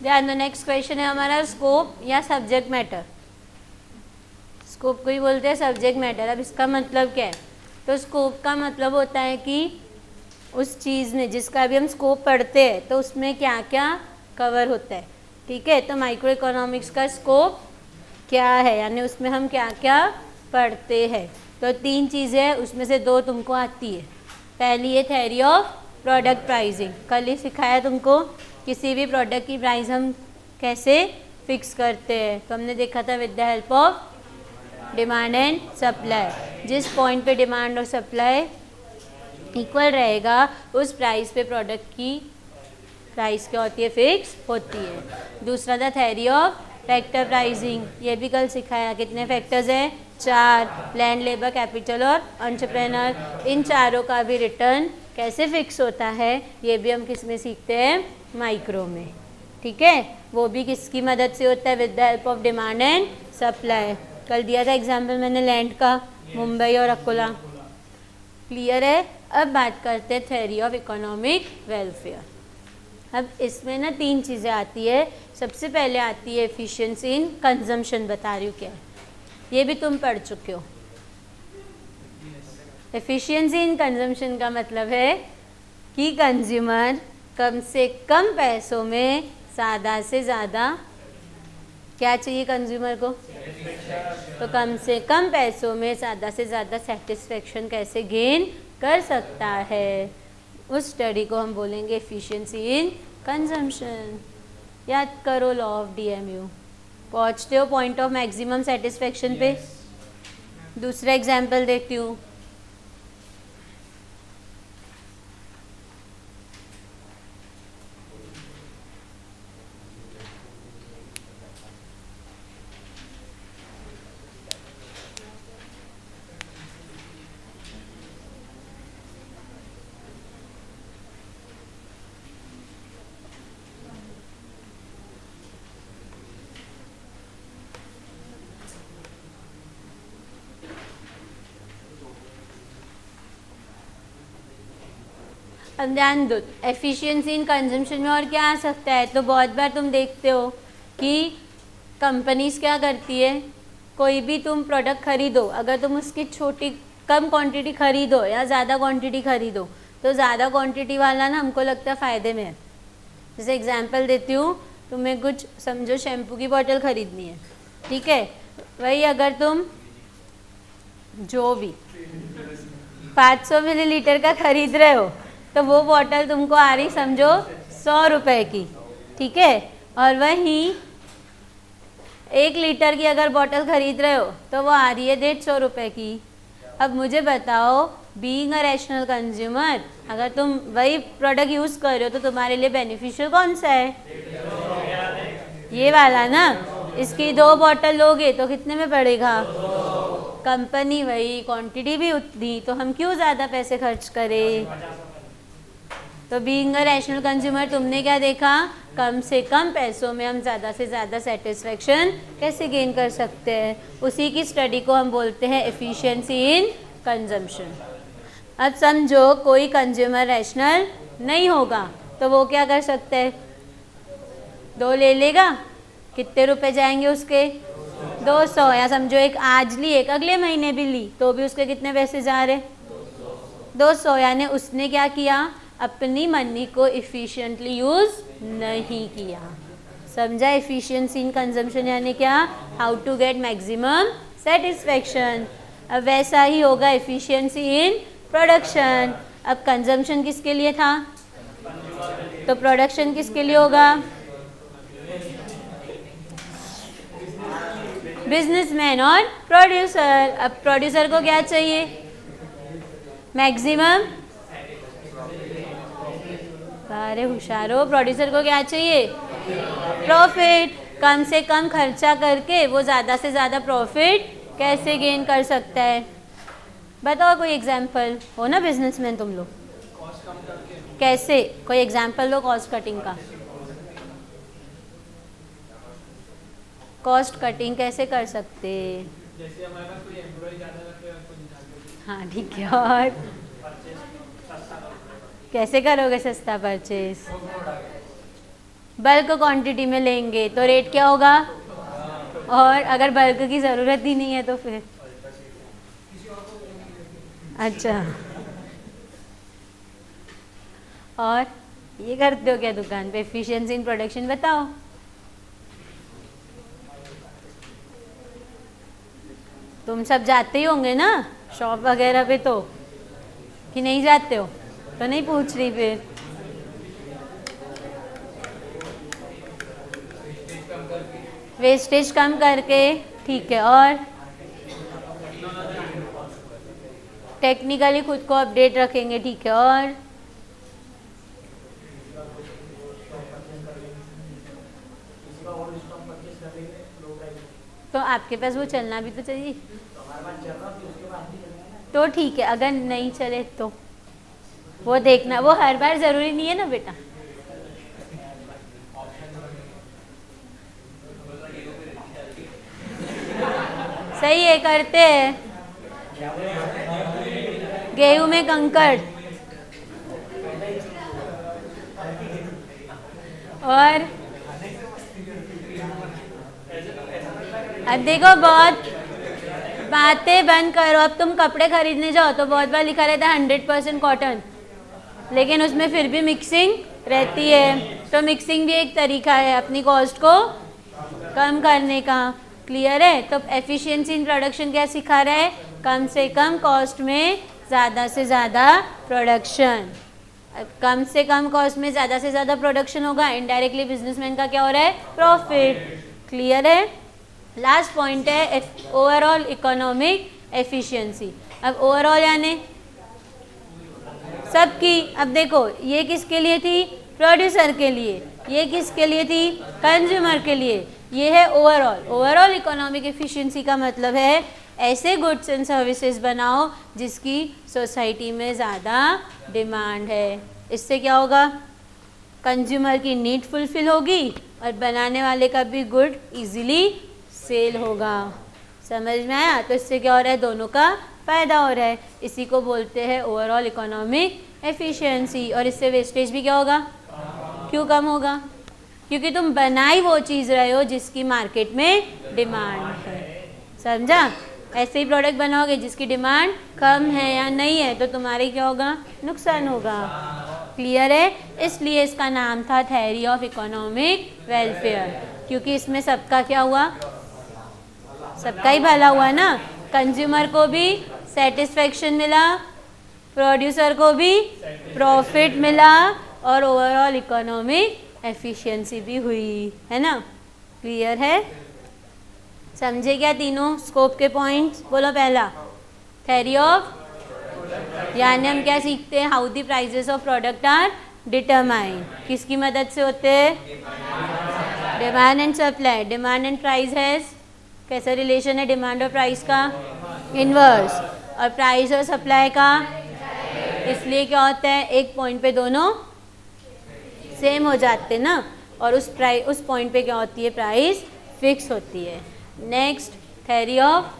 ध्यान दो, नेक्स्ट क्वेश्चन है हमारा स्कोप या सब्जेक्ट मैटर। स्कोप को ही बोलते हैं सब्जेक्ट मैटर। अब इसका मतलब क्या है, तो स्कोप का मतलब होता है कि उस चीज़ में जिसका भी हम स्कोप पढ़ते हैं तो उसमें क्या क्या कवर होता है। ठीक है, तो माइक्रो इकोनॉमिक्स का स्कोप क्या है, यानी उसमें हम क्या क्या पढ़ते हैं। तो 3 चीज़ें हैं, उसमें से 2 तुमको आती है। पहली है थ्योरी ऑफ प्रोडक्ट प्राइसिंग, कल ही सिखाया तुमको, किसी भी प्रोडक्ट की प्राइस हम कैसे फिक्स करते हैं। तो हमने देखा था with the help of demand and supply. जिस पॉइंट पे डिमांड और सप्लाई इक्वल रहेगा उस प्राइस पे प्रोडक्ट की प्राइस क्या होती है, फिक्स होती है। दूसरा था थ्योरी ऑफ फैक्टर प्राइसिंग, ये भी कल सिखाया। कितने फैक्टर्स हैं, 4, लैंड, लेबर, कैपिटल और एंटरप्रेन्योर। इन चारों का भी रिटर्न कैसे फिक्स होता है ये भी हम किस में सीखते हैं, माइक्रो में। ठीक है, वो भी किसकी मदद से होता है, with the help of demand and supply. कल दिया था एग्जाम्पल मैंने लैंड का, मुंबई और अकोला। क्लियर है? अब बात करते हैं थ्योरी ऑफ इकोनॉमिक वेलफेयर। अब इसमें ना 3 चीज़ें आती है। सबसे पहले आती है एफिशिएंसी इन कंजम्पशन, बता रही हूँ क्या है, ये भी तुम पढ़ चुके हो। एफिशिएंसी इन कंजम्पशन का मतलब है कि कंज्यूमर कम से कम पैसों में ज़्यादा से ज़्यादा क्या चाहिए कंज्यूमर को, तो कम से कम पैसों में ज़्यादा से ज़्यादा सेटिस्फेक्शन कैसे गेन कर सकता है, उस स्टडी को हम बोलेंगे एफिशिएंसी इन कंजम्पशन। याद करो लॉ ऑफ DMU। पहुँचते हो पॉइंट ऑफ मैक्सिमम सेटिस्फेक्शन पे। दूसरा एग्जाम्पल देखती हूँ। अब ध्यान दो, एफिशिएंसी इन कंजम्पशन में और क्या आ सकता है। तो बहुत बार तुम देखते हो कि कंपनीज क्या करती है, कोई भी तुम प्रोडक्ट खरीदो, अगर तुम उसकी छोटी कम क्वांटिटी खरीदो या ज़्यादा क्वांटिटी खरीदो, तो ज़्यादा क्वांटिटी वाला ना हमको लगता है फ़ायदे में है। जैसे एग्जांपल देती हूँ, तुम्हें कुछ समझो शैम्पू की बोतल खरीदनी है, ठीक है। वही अगर तुम जो भी 500 मिलीलीटर का खरीद रहे हो, तो वो बोतल तुमको आ रही समझो 100 रुपये की, ठीक है। और वहीं 1 लीटर की अगर बोतल खरीद रहे हो तो वो आ रही है 150 रुपये की। अब मुझे बताओ, बीइंग अ रैशनल कंज्यूमर, अगर तुम वही प्रोडक्ट यूज़ कर रहे हो तो तुम्हारे लिए बेनिफिशियल कौन सा है? ये वाला ना। इसकी 2 बोतल लोगे तो कितने में पड़ेगा? कंपनी वही, क्वांटिटी भी उतनी, तो हम क्यों ज़्यादा पैसे खर्च करें। तो बीइंग अ रैशनल कंज्यूमर तुमने क्या देखा, कम से कम पैसों में हम ज़्यादा से ज़्यादा सेटिस्फेक्शन कैसे गेन कर सकते हैं। उसी की स्टडी को हम बोलते हैं एफिशिएंसी इन कंजम्पशन। अब समझो कोई कंज्यूमर रैशनल नहीं होगा तो वो क्या कर सकते हैं, 2 ले लेगा, कितने रुपए जाएंगे उसके? 200। या समझो एक आज ली, एक अगले महीने भी ली, तो भी उसके कितने पैसे जा रहे? 200। यानी उसने क्या किया, अपनी मनी को इफ़िशिएंटली यूज़ नहीं किया। समझा एफिशिएंसी इन कंजम्पशन यानी क्या? How to get maximum satisfaction. अब वैसा ही होगा एफिशिएंसी इन प्रोडक्शन। अब कंजम्पशन किसके लिए था, तो प्रोडक्शन किसके लिए होगा? बिजनेसमैन और प्रोड्यूसर। अब प्रोड्यूसर को क्या चाहिए? मैक्सिमम। अरे होशियार हो, प्रोड्यूसर को क्या चाहिए? प्रॉफिट। कम से कम खर्चा करके वो ज़्यादा से ज़्यादा प्रॉफिट कैसे गेन कर सकता है? बताओ कोई एग्जाम्पल हो ना, बिजनेसमैन तुम लोग, कैसे? कोई एग्जाम्पल दो कॉस्ट कटिंग का। कॉस्ट कटिंग कैसे कर सकते? जैसे हमारे पास कोई एम्प्लॉय ज़्यादा रखे और कोई ज़्यादा। हाँ ठीक है, और कैसे करोगे सस्ता परचेज? बल्क क्वांटिटी में लेंगे तो रेट क्या होगा, और अगर बल्क की ज़रूरत ही नहीं है तो फिर? अच्छा, और ये करते हो क्या दुकान पे? एफिशिएंसी इन प्रोडक्शन बताओ। तुम सब जाते ही होंगे ना शॉप वगैरह पे, तो कि नहीं जाते हो? तो नहीं पूछ रही फिर। वेस्टेज कम करके, ठीक है, और टेक्निकली खुद को अपडेट रखेंगे, ठीक है, और तो आपके पास वो चलना भी तो चाहिए। तो ठीक है, अगर नहीं चले तो वो देखना, वो हर बार ज़रूरी नहीं है ना बेटा। सही है, करते हैं। गेहूं में कंकड़, और अब देखो, बहुत बातें बंद करो। अब तुम कपड़े खरीदने जाओ तो बहुत बार लिखा रहता है 100% कॉटन, लेकिन उसमें फिर भी मिक्सिंग रहती है। तो मिक्सिंग भी एक तरीका है अपनी कॉस्ट को कम करने का। क्लियर है? तो एफिशिएंसी इन प्रोडक्शन क्या सिखा रहा है? कम से कम कॉस्ट में ज़्यादा से ज़्यादा प्रोडक्शन। कम से कम कॉस्ट में ज़्यादा से ज़्यादा प्रोडक्शन होगा, इनडायरेक्टली बिजनेसमैन का क्या हो रहा है, प्रॉफिट। क्लियर है। लास्ट पॉइंट है ओवरऑल इकोनॉमिक एफिशिएंसी। अब ओवरऑल यानी सबकी, अब देखो ये किसके लिए थी, प्रोड्यूसर के लिए, ये किसके लिए थी, कंज्यूमर के लिए, ये है ओवरऑल। ओवरऑल इकोनॉमिक एफिशिएंसी का मतलब है ऐसे गुड्स एंड सर्विसेज बनाओ जिसकी सोसाइटी में ज़्यादा डिमांड है। इससे क्या होगा, कंज्यूमर की नीड फुलफिल होगी और बनाने वाले का भी गुड इजीली सेल होगा। समझ में आया। तो इससे क्या हो रहा है, दोनों का फ़ायदा हो रहा है। इसी को बोलते हैं ओवरऑल इकोनॉमिक एफिशिएंसी। और इससे वेस्टेज भी क्या होगा, क्यों कम होगा, क्योंकि तुम बनाई वो चीज़ रहे हो जिसकी मार्केट में डिमांड है। समझा। ऐसे ही प्रोडक्ट बनाओगे जिसकी डिमांड कम है या नहीं है तो तुम्हारे क्या होगा, नुकसान होगा। क्लियर है। इसलिए इसका नाम था थ्योरी ऑफ इकोनॉमिक वेलफेयर, क्योंकि इसमें सबका क्या हुआ, सबका ही भला हुआ ना। कंज्यूमर को भी सेटिस्फेक्शन मिला, प्रोड्यूसर को भी प्रॉफिट मिला और ओवरऑल इकोनॉमिक एफिशिएंसी भी हुई, है ना। क्लियर है। समझे क्या तीनों स्कोप के पॉइंट्स। बोलो पहला थ्योरी ऑफ, यानी हम क्या सीखते हैं, how the prices of product are determine. किसकी मदद से होते हैं, demand and supply. Demand and price है, कैसा रिलेशन है डिमांड और प्राइस का, इनवर्स। और प्राइस और सप्लाई का, इसलिए क्या होता है, एक पॉइंट पे दोनों सेम हो जाते हैं ना, और उस पॉइंट पे क्या होती है, प्राइस फिक्स होती है। Next theory of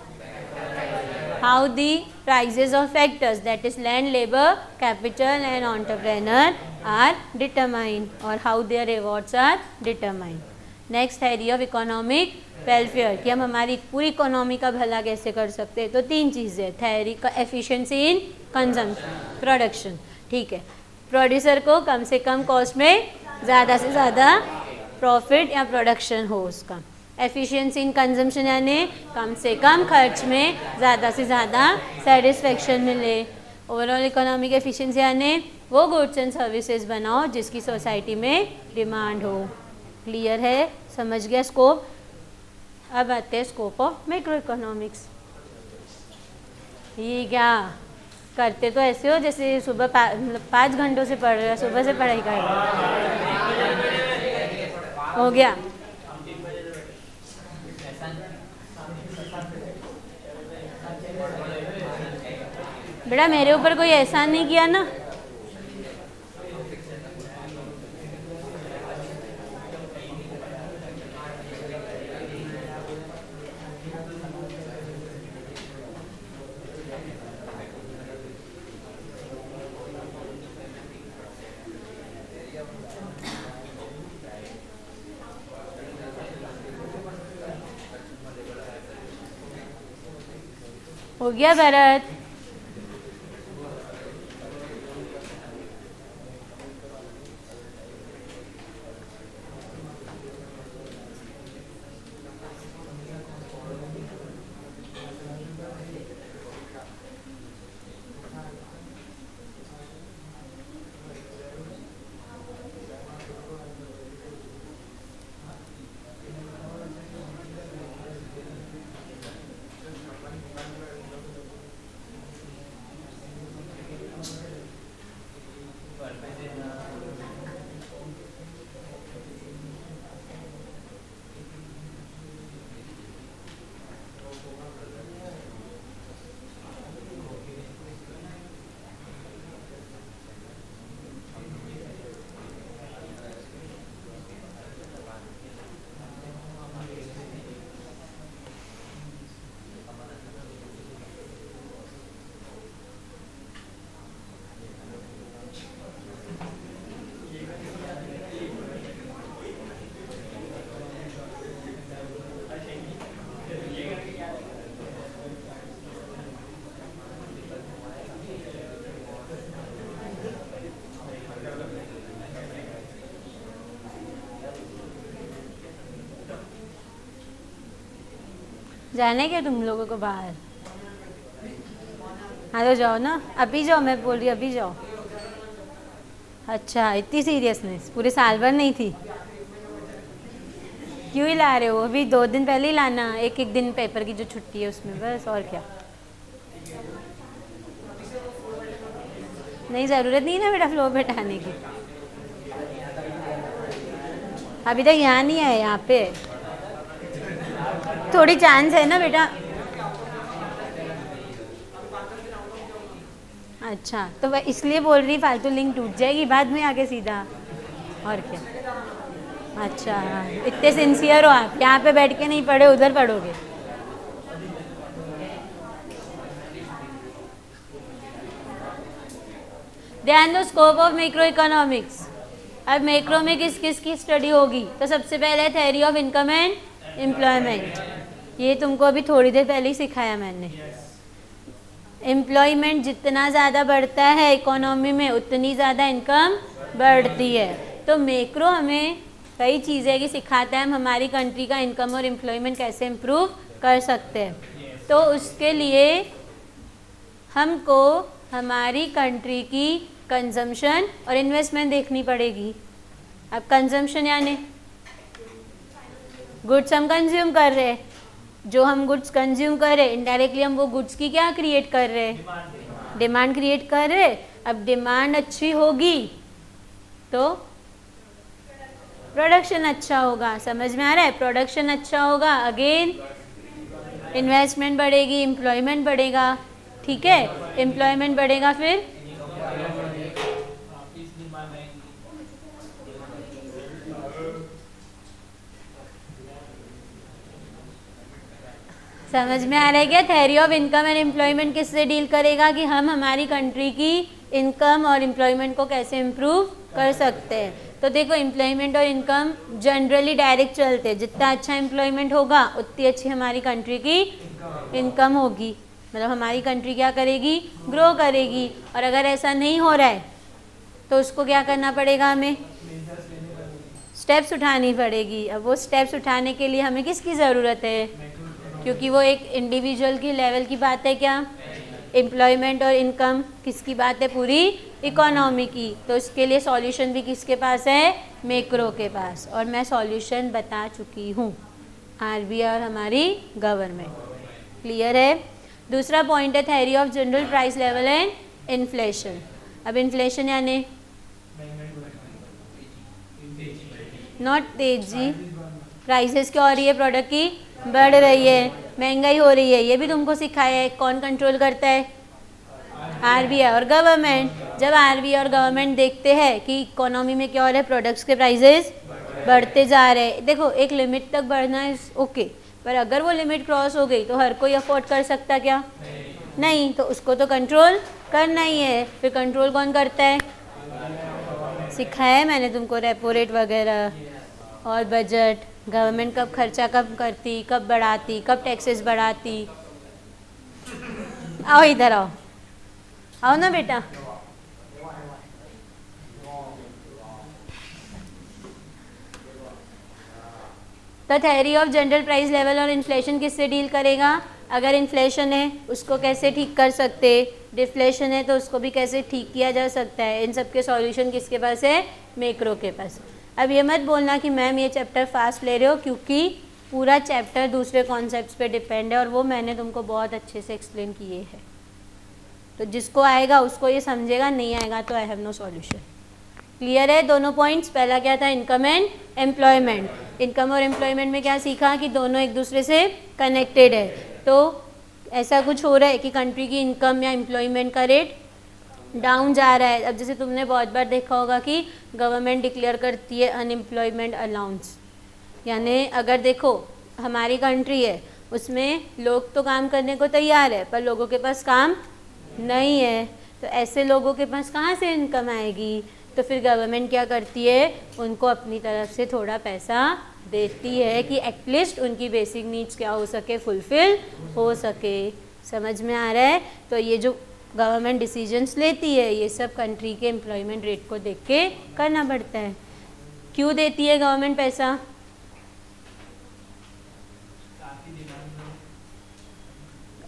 how the prices of factors that is land, labour, capital and entrepreneur are determine और how their rewards are determine. Next theory of economic welfare, कि हम हमारी पूरी इकोनॉमी का भला कैसे कर सकते हैं। तो तीन चीज़ें, थ्योरी का एफिशिएंसी इन कंजम्पशन, प्रोडक्शन, ठीक है, प्रोड्यूसर को कम से कम कॉस्ट में ज़्यादा से ज़्यादा प्रॉफिट या प्रोडक्शन हो उसका। एफिशिएंसी इन कंजम्पशन यानी कम से कम खर्च में ज़्यादा से ज़्यादा सेटिस्फेक्शन मिले। ओवरऑल इकोनॉमिक एफिशिएंसी यानी वो गुड्स एंड सर्विसेज बनाओ जिसकी सोसाइटी में डिमांड हो। क्लियर है, समझ गया स्कोप। अब आते हैं स्कोप ऑफ मैक्रो इकोनॉमिक्स। ये क्या करते तो ऐसे हो जैसे सुबह 5 घंटों से पढ़ रहे हो, सुबह से पढ़ाई कर रहे हो। हो गया। बेटा मेरे ऊपर कोई एहसान नहीं किया ना। हो गया भरत। जाने क्या तुम लोगों को बाहर? हाँ तो जाओ ना, अभी जाओ, मैं बोल रही अभी जाओ। अच्छा, इतनी सीरियसनेस पूरे साल भर नहीं थी? क्यों ही ला रहे हो? अभी 2 दिन पहले ही लाना, एक एक दिन पेपर की जो छुट्टी है उसमें, बस और क्या। नहीं, ज़रूरत नहीं है ना बेटा फ्लो बैठाने की। अभी तक यहाँ नहीं है, यहाँ पे थोड़ी चांस है ना बेटा। अच्छा, तो वह इसलिए बोल रही फालतू लिंक टूट जाएगी बाद में आके सीधा, और क्या। अच्छा, हाँ, इतने सिंसियर हो आप, यहाँ पे बैठ के नहीं पढ़े उधर पढ़ोगे। ध्यान दो, स्कोप ऑफ मैक्रो इकोनॉमिक्स। अब मैक्रो में किस किस की स्टडी होगी? तो सबसे पहले theory of income and employment, ये तुमको अभी थोड़ी देर पहले ही सिखाया मैंने। एम्प्लॉयमेंट जितना ज़्यादा बढ़ता है इकोनॉमी में उतनी ज़्यादा इनकम बढ़ती है। तो मैक्रो हमें कई चीज़ें की सिखाता है, हम हमारी कंट्री का इनकम और एम्प्लॉयमेंट कैसे इम्प्रूव कर सकते हैं। तो उसके लिए हमको हमारी कंट्री की कंजम्पशन और इन्वेस्टमेंट देखनी पड़ेगी। अब कंजम्पशन यानी गुड्स हम कंज्यूम कर रहे हैं, जो हम गुड्स कंज्यूम कर रहे हैं इनडायरेक्टली हम वो गुड्स की क्या क्रिएट कर रहे हैं? डिमांड क्रिएट कर रहे हैं। अब डिमांड अच्छी होगी तो प्रोडक्शन अच्छा होगा, समझ में आ रहा है? प्रोडक्शन अच्छा होगा, अगेन इन्वेस्टमेंट बढ़ेगी, एम्प्लॉयमेंट बढ़ेगा, ठीक है? एम्प्लॉयमेंट बढ़ेगा फिर समझ में आ रहा है क्या? Theory of income and employment किससे डील करेगा कि हम हमारी कंट्री की इनकम और एम्प्लॉयमेंट को कैसे इम्प्रूव कर सकते हैं। तो देखो, एम्प्लॉयमेंट और इनकम जनरली डायरेक्ट चलते हैं, जितना अच्छा एम्प्लॉयमेंट होगा उतनी अच्छी हमारी कंट्री की इनकम होगी, मतलब हमारी कंट्री क्या करेगी? ग्रो करेगी। और अगर ऐसा नहीं हो रहा है तो उसको क्या करना पड़ेगा? हमें स्टेप्स उठानी पड़ेगी। अब वो स्टेप्स उठाने के लिए हमें किसकी ज़रूरत है? क्योंकि वो एक इंडिविजुअल की लेवल की बात है, क्या एम्प्लॉयमेंट और इनकम किसकी बात है? पूरी इकोनॉमी की। तो इसके लिए सॉल्यूशन भी किसके पास है? मैक्रो के पास। और मैं सॉल्यूशन बता चुकी हूँ, आरबीआई और हमारी गवर्नमेंट। क्लियर है? दूसरा पॉइंट है theory of general price level and inflation. अब इन्फ्लेशन यानी नॉट तेजी, प्राइसेस क्या हो रही है? प्रोडक्ट की बढ़ रही है, महंगाई हो रही है, ये भी तुमको सिखाया है। कौन कंट्रोल करता है? आरबीआई और गवर्नमेंट। जब आरबीआई और गवर्नमेंट देखते हैं कि इकोनॉमी में क्या हो रहा है, प्रोडक्ट्स के प्राइसेस बढ़ते जा रहे हैं, देखो एक लिमिट तक बढ़ना है ओके, पर अगर वो लिमिट क्रॉस हो गई तो हर कोई अफोर्ड कर सकता क्या? नहीं, तो उसको तो कंट्रोल करना ही है। फिर कंट्रोल कौन करता है? सिखाया है मैंने तुमको, रेपो रेट वगैरह और बजट। गवर्नमेंट कब खर्चा कब करती, कब बढ़ाती, कब टैक्सेस बढ़ाती। आओ इधर आओ, आओ ना बेटा। तो theory of general price level और इन्फ्लेशन किससे डील करेगा? अगर इन्फ्लेशन है उसको कैसे ठीक कर सकते, डिफ्लेशन है तो उसको भी कैसे ठीक किया जा सकता है। इन सब के सॉल्यूशन किसके पास है? मैक्रो के पास। अब ये मत बोलना कि मैम ये चैप्टर फास्ट ले रहे हो, क्योंकि पूरा चैप्टर दूसरे कॉन्सेप्ट्स पे डिपेंड है और वो मैंने तुमको बहुत अच्छे से एक्सप्लेन किए हैं। तो जिसको आएगा उसको ये समझेगा, नहीं आएगा तो I have no solution. Clear है दोनों पॉइंट्स? पहला क्या था? Income and employment. इनकम और एम्प्लॉयमेंट में क्या सीखा कि दोनों एक दूसरे से कनेक्टेड है। तो ऐसा कुछ हो रहा है कि कंट्री की इनकम या एम्प्लॉयमेंट का रेट डाउन जा रहा है। अब जैसे तुमने बहुत बार देखा होगा कि गवर्नमेंट डिक्लेयर करती है अनएम्प्लॉयमेंट अलाउंस, यानी अगर देखो हमारी कंट्री है उसमें लोग तो काम करने को तैयार है पर लोगों के पास काम नहीं है, तो ऐसे लोगों के पास कहाँ से इनकम आएगी? तो फिर गवर्नमेंट क्या करती है? उनको अपनी तरफ से थोड़ा पैसा देती है कि एटलीस्ट उनकी बेसिक नीड्स क्या हो सके, फुलफिल हो सके। समझ में आ रहा है? तो ये जो गवर्नमेंट डिसीजंस लेती है ये सब कंट्री के एम्प्लॉयमेंट रेट को देख के करना पड़ता है। क्यों देती है गवर्नमेंट पैसा?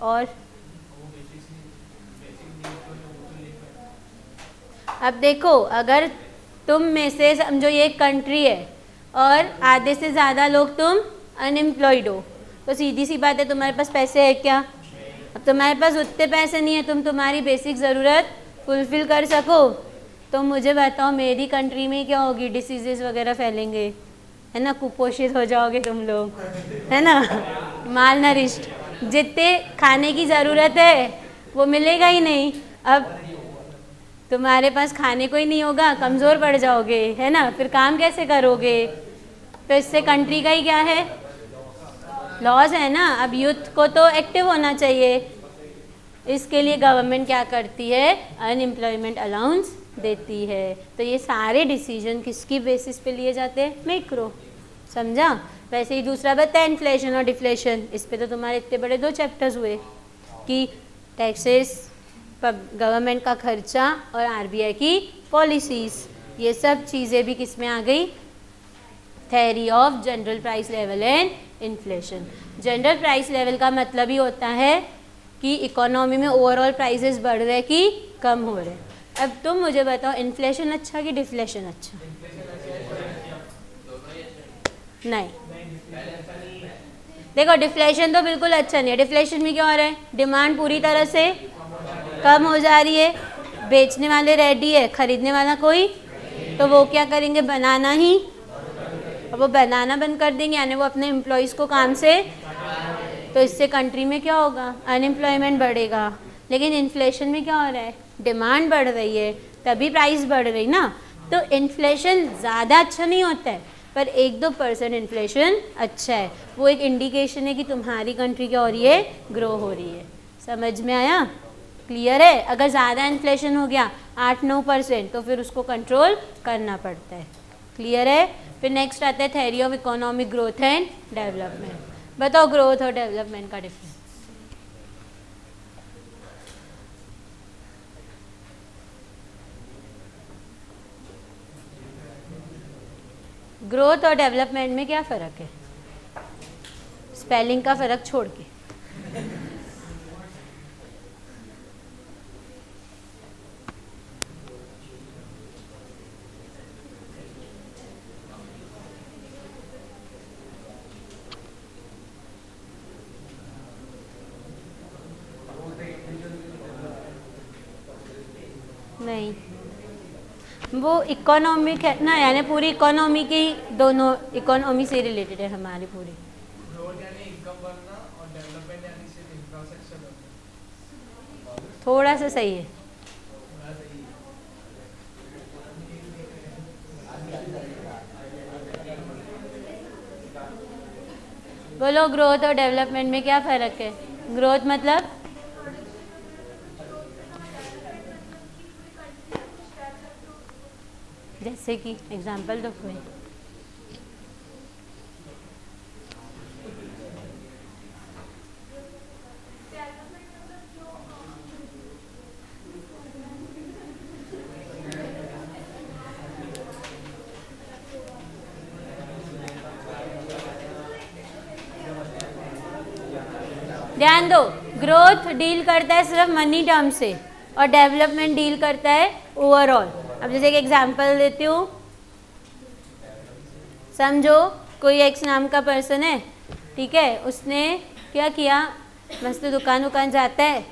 और अब देखो, अगर तुम में से समझो ये एक कंट्री है और आधे से ज़्यादा लोग तुम अनएम्प्लॉयड हो, तो सीधी सी बात है तुम्हारे पास पैसे है क्या? अब तुम्हारे पास उतने पैसे नहीं है तुम तुम्हारी बेसिक ज़रूरत फुलफ़िल कर सको। तो मुझे बताओ मेरी कंट्री में क्या होगी? डिसीजेस वगैरह फैलेंगे, है ना, कुपोषित हो जाओगे तुम लोग, है ना, माल नरिश्ड, जितने खाने की ज़रूरत है वो मिलेगा ही नहीं। अब तुम्हारे पास खाने को ही नहीं होगा, कमज़ोर पड़ जाओगे, है ना, फिर काम कैसे करोगे? तो इससे कंट्री का ही क्या है? लॉस है ना। अब यूथ को तो एक्टिव होना चाहिए, इसके लिए गवर्नमेंट क्या करती है? अनएम्प्लॉयमेंट अलाउंस देती है। तो ये सारे डिसीजन किसकी बेसिस पे लिए जाते हैं? मैक्रो, समझा? वैसे ही दूसरा बताया इन्फ्लेशन और डिफ्लेशन, इस पे तो तुम्हारे इतने बड़े 2 चैप्टर्स हुए कि टैक्सेस, गवर्नमेंट का खर्चा और आरबीआई की पॉलिसीज़, ये सब चीज़ें भी किस में आ गई? Theory of general price level and inflation. General price level का मतलब ही होता है कि इकोनॉमी में ओवरऑल प्राइसेस बढ़ रहे कि कम हो रहे। अब तुम मुझे बताओ इन्फ्लेशन अच्छा कि डिफ्लेशन अच्छा? नहीं, देखो डिफ्लेशन तो बिल्कुल अच्छा नहीं है। डिफ्लेशन में क्या हो रहा है? डिमांड पूरी तरह से कम हो जा रही है, बेचने वाले रेडी है, खरीदने वाला कोई, तो वो क्या करेंगे? बनाना ही। अब वो बनाना बंद कर देंगे, यानी वो अपने एम्प्लॉयज़ को काम से, तो इससे कंट्री में क्या होगा? अनएम्प्लॉयमेंट बढ़ेगा। लेकिन इन्फ्लेशन में क्या हो रहा है? डिमांड बढ़ रही है, तभी प्राइस बढ़ रही ना। तो इन्फ्लेशन ज़्यादा अच्छा नहीं होता है, पर 1-2% इन्फ्लेशन अच्छा है। वो एक इंडिकेशन है कि तुम्हारी कंट्री क्या हो रही है? ग्रो हो रही है। समझ में आया? क्लियर है? अगर ज़्यादा इन्फ्लेशन हो गया 8-9%, तो फिर उसको कंट्रोल करना पड़ता है। क्लियर है? फिर नेक्स्ट आता है theory of economic growth and development. बताओ ग्रोथ और डेवलपमेंट का डिफरेंस। ग्रोथ और डेवलपमेंट में क्या फ़र्क है? स्पेलिंग का फ़र्क छोड़ के। नहीं, वो इकोनॉमिक है ना, यानी पूरी इकोनॉमी की, दोनों इकोनॉमी से रिलेटेड है हमारी पूरी। ग्रोथ यानी इनकम बढ़ना और डेवलपमेंट यानी सिर्फ इंफ्रास्ट्रक्चर बनना। थोड़ा सा सही है। थोड़ा सही है। बोलो ग्रोथ और डेवलपमेंट में क्या फ़र्क है? ग्रोथ मतलब जैसे कि एग्जांपल दो कोई। ध्यान दो, ग्रोथ डील करता है सिर्फ मनी टर्म से और डेवलपमेंट डील करता है ओवरऑल। अब जैसे एक एग्जांपल देती हूँ, समझो कोई एक्स नाम का पर्सन है, ठीक है, उसने क्या किया? मस्त दुकान जाता है,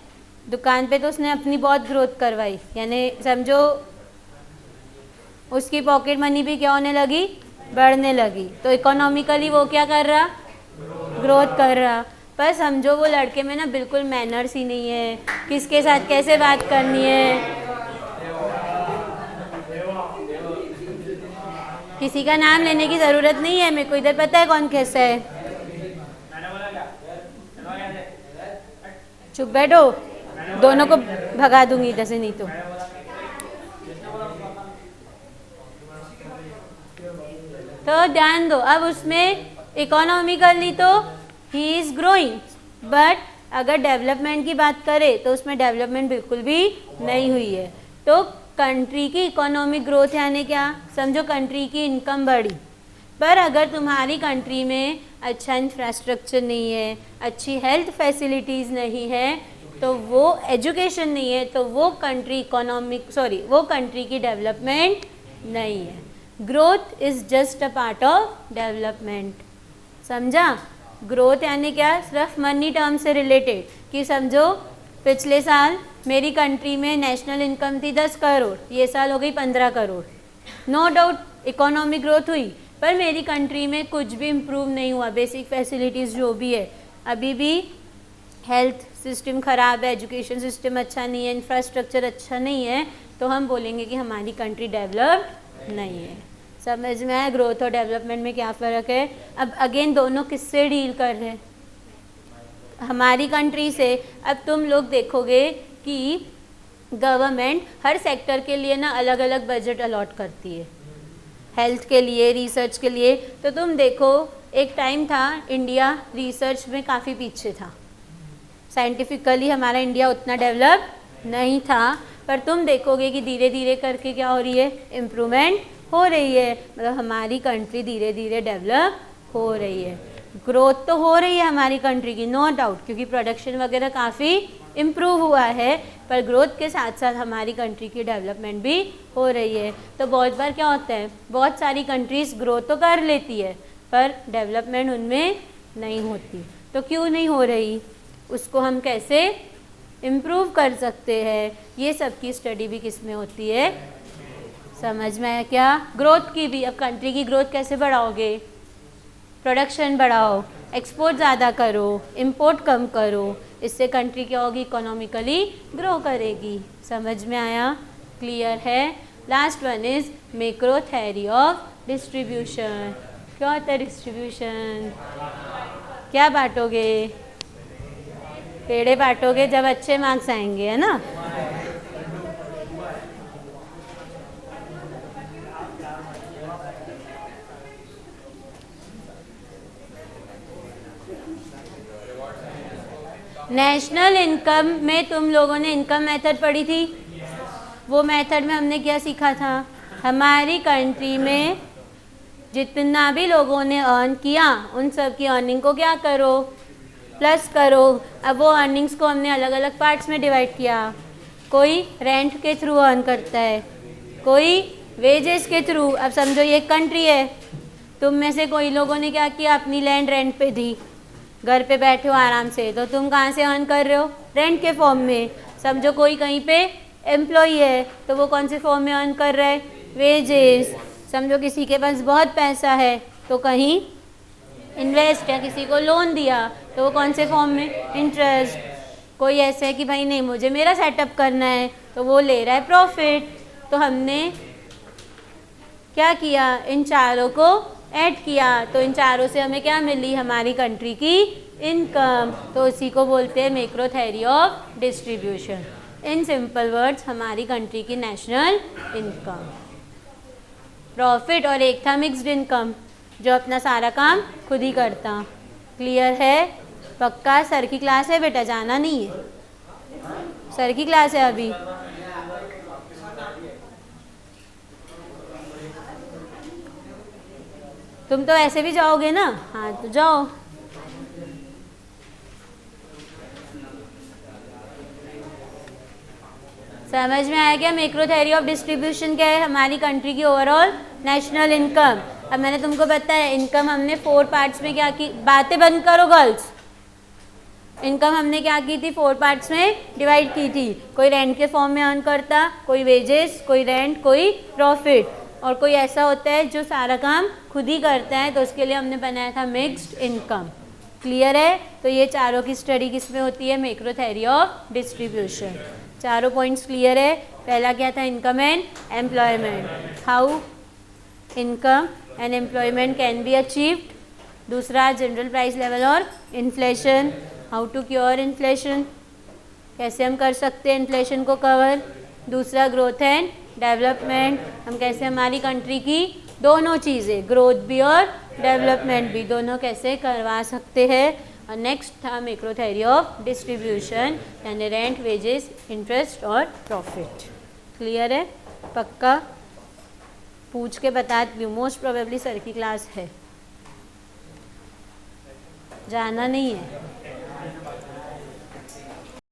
दुकान पे तो उसने अपनी बहुत ग्रोथ करवाई, यानी समझो उसकी पॉकेट मनी भी क्या होने लगी? बढ़ने लगी। तो इकोनॉमिकली वो क्या कर रहा? ग्रोथ कर रहा। पर समझो वो लड़के में ना बिल्कुल मैनर्स ही नहीं है, किसके साथ कैसे बात करनी है, किसी का नाम लेने की ज़रूरत नहीं है, मेरे को इधर पता है कौन कैसा है। चुप बैठो, दोनों को भगा दूंगी इधर से नहीं तो ध्यान दो। अब उसमें इकोनॉमिकली तो ही इज़ ग्रोइंग, बट अगर डेवलपमेंट की बात करें तो उसमें डेवलपमेंट बिल्कुल भी नहीं हुई है। तो कंट्री की इकोनॉमिक ग्रोथ यानी क्या? समझो कंट्री की इनकम बढ़ी, पर अगर तुम्हारी कंट्री में अच्छा इंफ्रास्ट्रक्चर नहीं है, अच्छी हेल्थ फैसिलिटीज़ नहीं है, तो वो एजुकेशन नहीं है, तो वो कंट्री वो कंट्री की डेवलपमेंट नहीं है। Growth is just a part of development. समझा? ग्रोथ यानी क्या? सिर्फ मनी टर्म से रिलेटेड कि समझो पिछले साल मेरी कंट्री में नेशनल इनकम थी 10 करोड़, ये साल हो गई 15 crore. No doubt economic growth हुई, पर मेरी कंट्री में कुछ भी इम्प्रूव नहीं हुआ। बेसिक फैसिलिटीज़ जो भी है, अभी भी हेल्थ सिस्टम ख़राब है, एजुकेशन सिस्टम अच्छा नहीं है, इंफ्रास्ट्रक्चर अच्छा नहीं है, तो हम बोलेंगे कि हमारी कंट्री डेवलप्ड नहीं है। समझ में आया ग्रोथ और डेवलपमेंट में क्या फ़र्क है? अब अगेन दोनों किससे डील कर रहे हैं? हमारी कंट्री से। अब तुम लोग देखोगे कि गवर्नमेंट हर सेक्टर के लिए ना अलग अलग बजट अलॉट करती है, हेल्थ के लिए, रिसर्च के लिए। तो तुम देखो एक टाइम था इंडिया रिसर्च में काफ़ी पीछे था, साइंटिफिकली हमारा इंडिया उतना डेवलप नहीं था, पर तुम देखोगे कि धीरे धीरे करके क्या हो रही है? इम्प्रूवमेंट हो रही है। मतलब हमारी कंट्री धीरे धीरे डेवलप हो रही है। ग्रोथ तो हो रही है हमारी कंट्री की, नो डाउट, क्योंकि प्रोडक्शन वगैरह काफ़ी इम्प्रूव हुआ है, पर ग्रोथ के साथ साथ हमारी कंट्री की डेवलपमेंट भी हो रही है। तो बहुत बार क्या होता है, बहुत सारी कंट्रीज़ ग्रोथ तो कर लेती है पर डेवलपमेंट उनमें नहीं होती। तो क्यों नहीं हो रही? उसको हम कैसे इम्प्रूव कर सकते हैं, ये सब की स्टडी भी किस में होती है? समझ में आया क्या? ग्रोथ की भी। अब कंट्री की ग्रोथ कैसे बढ़ाओगे? प्रोडक्शन बढ़ाओ, एक्सपोर्ट ज़्यादा करो, इंपोर्ट कम करो, इससे कंट्री क्या होगी? इकोनॉमिकली ग्रो करेगी। समझ में आया? क्लियर है? Last one is macro theory of distribution. क्या होता है डिस्ट्रीब्यूशन? क्या बांटोगे? पेड़े बांटोगे जब अच्छे मार्क्स आएंगे, है ना? नेशनल इनकम में तुम लोगों ने इनकम मेथड पढ़ी थी। वो मेथड में हमने क्या सीखा था? हमारी कंट्री में जितना भी लोगों ने अर्न किया उन सब की अर्निंग को क्या करो? प्लस करो। अब वो अर्निंग्स को हमने अलग अलग पार्ट्स में डिवाइड किया। कोई रेंट के थ्रू अर्न करता है, कोई वेजेस के थ्रू। अब समझो ये कंट्री है, तुम में से कोई लोगों ने क्या किया? अपनी लैंड रेंट पे दी, घर पे बैठे हो आराम से, तो तुम कहाँ से अर्न कर रहे हो? रेंट के फॉर्म में। समझो कोई कहीं पे एम्प्लॉई है, तो वो कौन से फॉर्म में अर्न कर रहा है? वेजेस। समझो किसी के पास बहुत पैसा है तो कहीं इन्वेस्ट, या किसी को लोन दिया तो वो कौन से फॉर्म में? इंटरेस्ट। कोई ऐसा है कि भाई नहीं मुझे मेरा सेटअप करना है तो वो ले रहा है प्रॉफिट। तो हमने क्या किया? इन चारों को ऐड किया, तो इन चारों से हमें क्या मिली? हमारी कंट्री की इनकम। तो इसी को बोलते हैं macro theory of distribution. In simple words हमारी कंट्री की नेशनल इनकम, प्रॉफिट, और एक था मिक्स्ड इनकम जो अपना सारा काम खुद ही करता। क्लियर है? पक्का? सर की क्लास है बेटा, जाना नहीं है? सर की क्लास है अभी। तुम तो ऐसे भी जाओगे ना? हाँ तो जाओ। समझ में आया क्या? मैक्रो थ्योरी ऑफ डिस्ट्रीब्यूशन क्या है? हमारी कंट्री की ओवरऑल नेशनल इनकम। अब मैंने तुमको बताया इनकम हमने 4 पार्ट्स में क्या की? बातें बंद करो गर्ल्स। इनकम हमने क्या की थी? 4 पार्ट्स में डिवाइड की थी। कोई रेंट के फॉर्म में अर्न करता, कोई वेजेस, कोई रेंट, कोई प्रॉफिट, और कोई ऐसा होता है जो सारा काम खुद ही करता है, तो उसके लिए हमने बनाया था मिक्स्ड इनकम। क्लियर है? तो ये चारों की स्टडी किस में होती है? Macro theory of distribution. चारों पॉइंट्स क्लियर है? पहला क्या था? Income and employment, how income and employment can be achieved. दूसरा जनरल प्राइस लेवल और inflation, how to cure inflation, कैसे हम कर सकते हैं इन्फ्लेशन को कवर। दूसरा ग्रोथ एंड डेवलपमेंट, हम कैसे हमारी कंट्री की दोनों चीज़ें, ग्रोथ भी और डेवलपमेंट भी, दोनों कैसे करवा सकते हैं। और नेक्स्ट था मैक्रो थ्योरी ऑफ डिस्ट्रीब्यूशन, यानी रेंट, वेजेस, इंटरेस्ट और प्रॉफिट। क्लियर है? पक्का? पूछ के बताती हूँ, मोस्ट प्रोबेबली सर की क्लास है, जाना नहीं है।